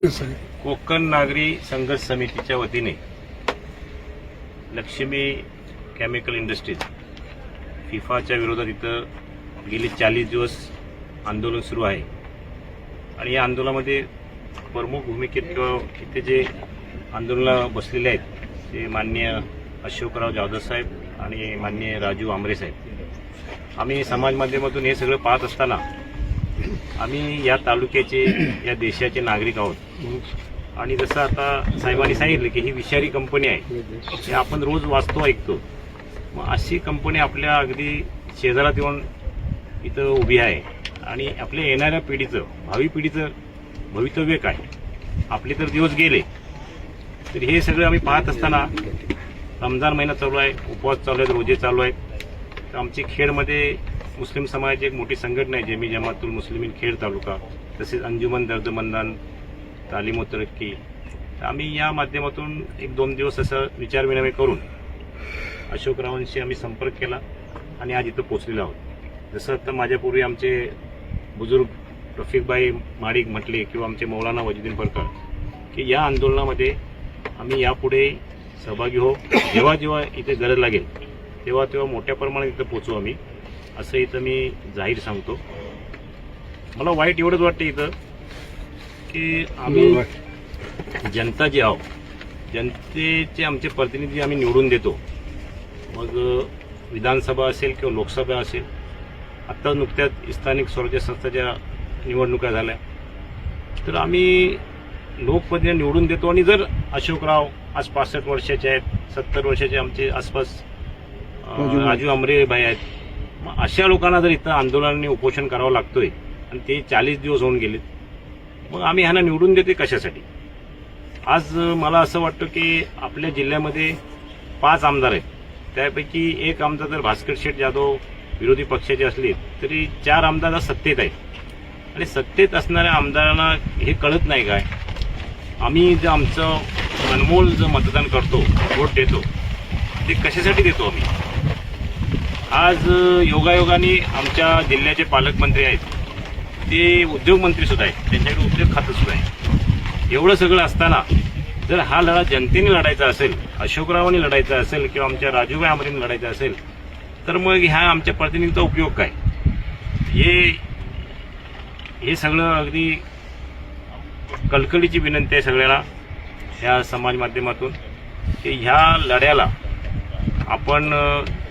कोकण नागरी संघर्ष समितीच्या वतीने लक्ष्मी केमिकल इंडस्ट्रीज फिफाच्या विरोधात इथं गेली 40 दिवस आंदोलन सुरू आहे आणि या आंदोलनामध्ये प्रमुख भूमिकेत किंवा इथे जे आंदोलनाला बसलेले आहेत ते माननीय अशोकराव जाधव साहेब आणि माननीय राजू आमरे साहेब। आम्ही समाज माध्यमातून हे सगळं पाहत असताना आम्ही या तालुक्याचे या देशाचे नागरिक आहोत आणि जसं आता साहेबांनी सांगितलं की ही विषारी कंपनी आहे हे आपण रोज वाचतो ऐकतो। मग अशी कंपनी आपल्या अगदी शेजारात येऊन इथं उभी आहे आणि आपल्या येणाऱ्या पिढीचं भावी पिढीचं भवितव्य काय, आपले तर दिवस गेले। तर हे सगळं आम्ही पाहत असताना रमजान महिना चालू आहे, उपवास चालू आहेत, रोजे चालू आहेत। तर आमची खेडमध्ये मुस्लिम समाजाची एक मोठी संघटना आहे जमी जमातुल मुस्लिमीन खेड तालुका, तसेच अंजुमन दर्दमंदान तालीम व तरक्की। तर आम्ही या माध्यमातून 1-2 दिवस असं विचारविनिमय करून अशोकरावांशी आम्ही संपर्क केला आणि आज इथं पोहोचलेलो आहोत। जसं आता माझ्यापूर्वी आमचे बुजुर्ग रफिकभाई माडिक म्हटले किंवा आमचे मौलाना वजीदुद्दीन परकर की या आंदोलनामध्ये आम्ही यापुढे सहभागी हो, जेव्हा जेव्हा इथे गरज लागेल तेव्हा तेव्हा मोठ्या प्रमाणात इथं पोहोचू आम्ही, असं इथं मी जाहीर सांगतो। मला वाईट एवढंच वाटतं इथं की आम्ही जनता जी आहोत, जनतेचे आमचे प्रतिनिधी आम्ही निवडून देतो, मग विधानसभा असेल किंवा लोकसभा असेल। आत्ता नुकत्याच स्थानिक स्वराज्य संस्थाच्या निवडणुका झाल्या, तर आम्ही लोकप्रतिनिधी निवडून देतो आणि जर अशोकराव आज 65 वर्षाचे आहेत, 70 वर्षाचे आमचे आसपास राजू आमरे भाई आहेत, मग अशा लोकांना जर इथं आंदोलनाने उपोषण करावं लागतोय आणि ते 40 दिवस होऊन गेलेत, मग आम्ही ह्यांना निवडून देते कशासाठी? आज मला असं वाटतं की आपल्या जिल्ह्यामध्ये 5 आमदार आहेत, त्यापैकी एक आमदार जर भास्कर शेठ जाधव विरोधी पक्षाचे असले तरी 4 आमदार सत्तेत आहेत आणि सत्तेत असणाऱ्या आमदारांना हे कळत नाही काय? आम्ही जे आमचं अनमोल जे मतदान करतो, वोट देतो, ते कशासाठी देतो आम्ही? आज योगायोगाने आमच्या जिल्ह्याचे पालकमंत्री आहेत, ते उद्योगमंत्री सुद्धा आहेत, त्यांच्याकडे उद्योग खातं सुद्धा आहे। एवढं सगळं असताना जर हा लढा जनतेने लढायचा असेल, अशोकरावांनी लढायचा असेल किंवा आमच्या राजूभाई आमरेंनी लढायचा असेल, तर मग ह्या आमच्या प्रतिनिधीचा उपयोग काय? हे सगळं अगदी कळकळीची विनंती आहे सगळ्याला ह्या समाज माध्यमातून की ह्या लढ्याला आपण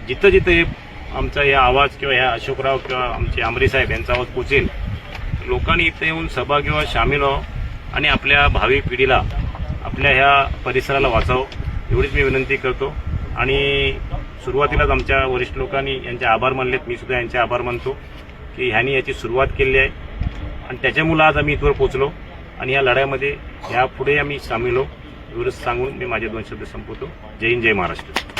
जिथं जिथं आमचा या आवाज किंवा ह्या अशोकराव किंवा आमचे आमरे साहेब यांचा आवाज पोचेल, लोकांनी इथे येऊन सहभागी व्हावं, सामील व्हावं आणि आपल्या भावी पिढीला, आपल्या ह्या परिसराला वाचवावं, एवढीच मी विनंती करतो। आणि सुरुवातीलाच आमच्या वरिष्ठ लोकांनी यांचे आभार मानलेत, मी सुद्धा यांचे आभार मानतो की ह्यांनी याची सुरुवात केली आहे आणि त्याच्यामुळं आज आम्ही इथवर पोचलो आणि या लढ्यामध्ये यापुढे आम्ही सामील हो, एवढंच सांगून मी माझे 2 शब्द संपवतो। जय हिंद, जय महाराष्ट्र।